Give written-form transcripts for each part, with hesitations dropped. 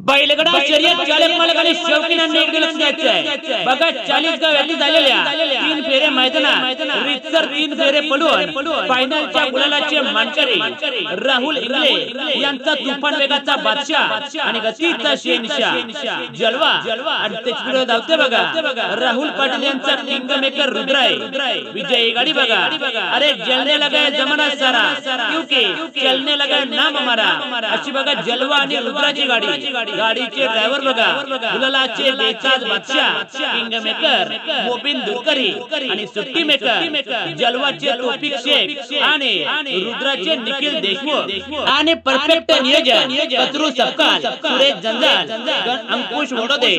बैलगाडा शर्यत चालक मालकाने शौकीनांनी एक लक्ष द्यायचं आहे बघा. 40 गाव यादी झालेल्या 3 फेरे मैदानात रितसर 3 फेरे पडून फायनलच्या गुलालाचे मानकरी राहुल इंगळे यांचा तुफान वेगाचा बादशाह आणि गतीचा शहेनशाह जलवा आणि त्याच्यापुढे धावते बघा राहुल पाटील यांचा किंग मेकर रुद्राय विजयी गाडी बघा. अरे जलने लगा जमाना सारा क्योंकि चलने लगा नाम हमारा अशी बघा जलवा आणि रुद्राची गाडी. गाडीचे ड्रायव्हर बघा गुलालाचे बेचाज बादशाह किंग मेकर मोबिन दुरकरी आणि सुट्टी मेकर जलवाचे तौफिक शेख आणि रुद्राचे निखिल देशमुख आणि परफेक्ट नियोजन कचरू सपकाल सुरेश जंजाल अंकुश वडोदे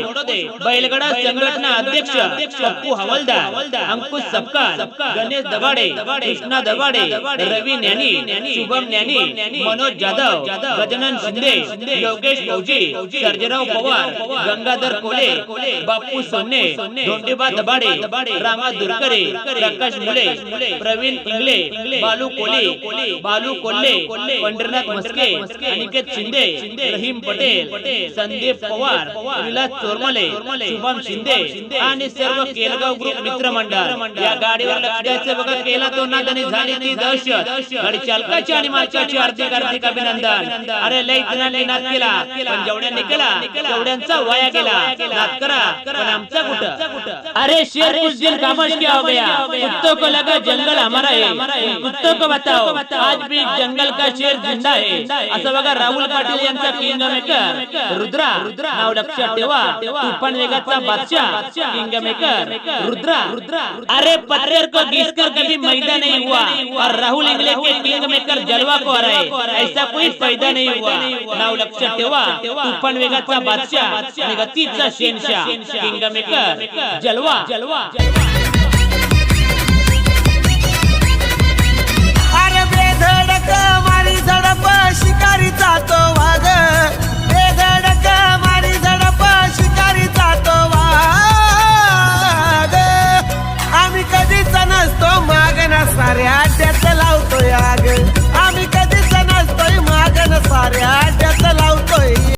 बैलगाडा संघटना अध्यक्ष पप्पू हवालदार अंकुश सपकाल गणेश दबाडे कृष्णा दबाडे रवी ज्ञानी शुभम ज्ञानी मनोज जाधव गजानन शिंदे योगेश फौजी सर्जेराव पवार गंगाधर कोले बापू सोन्ने धोंडेबा दबाडे रामा दुरकरे प्रकाश मुले प्रवीण इंगले बालू कोल्हे पंढरनाथ मस्के अनिकेत शिंदे रहीम पटेल संदीप पवार विलास चोरमले शुभम शिंदे आणि सर्व केलगाव ग्रुप मित्र मंडळ या गाडीवर लक्ष द्यायचं बघा. केला तो ना त्यांनी झाली ती दहशत. गाडी चालकाची आणि मालकाची हार्दिक अभिनंदन. अरे लई जणांनी नाद केला पण जेवढ्यांनी केला तेवढ्यांचा वाया गेला. नाद करा पण आमचा कुठं. अरे शेर कुछ दिन खामोश क्या हो गया कुत्तों को लगा जंगल हमारा है कुत्तों को बताओ आज भी जंगल का शेर जिंदा है असं बघा राहुल पाटील यांचा किंग मेकर रुद्रा नाव लक्षात ठेवा. तुफान वेगाचा बादशाह किंग मेकर रुद्रा. अरे पत्थर को घिसकर कभी मैदा नहीं हुआ और राहुल इंगले के किंग मेकर जलवा को हराए ऐसा कोई फायदा नहीं हुआ. नाव लक्षात ठेवा. तुफान वेगाचा बादशाह आणि गतीचा शहेनशाह किंग मेकर जलवा.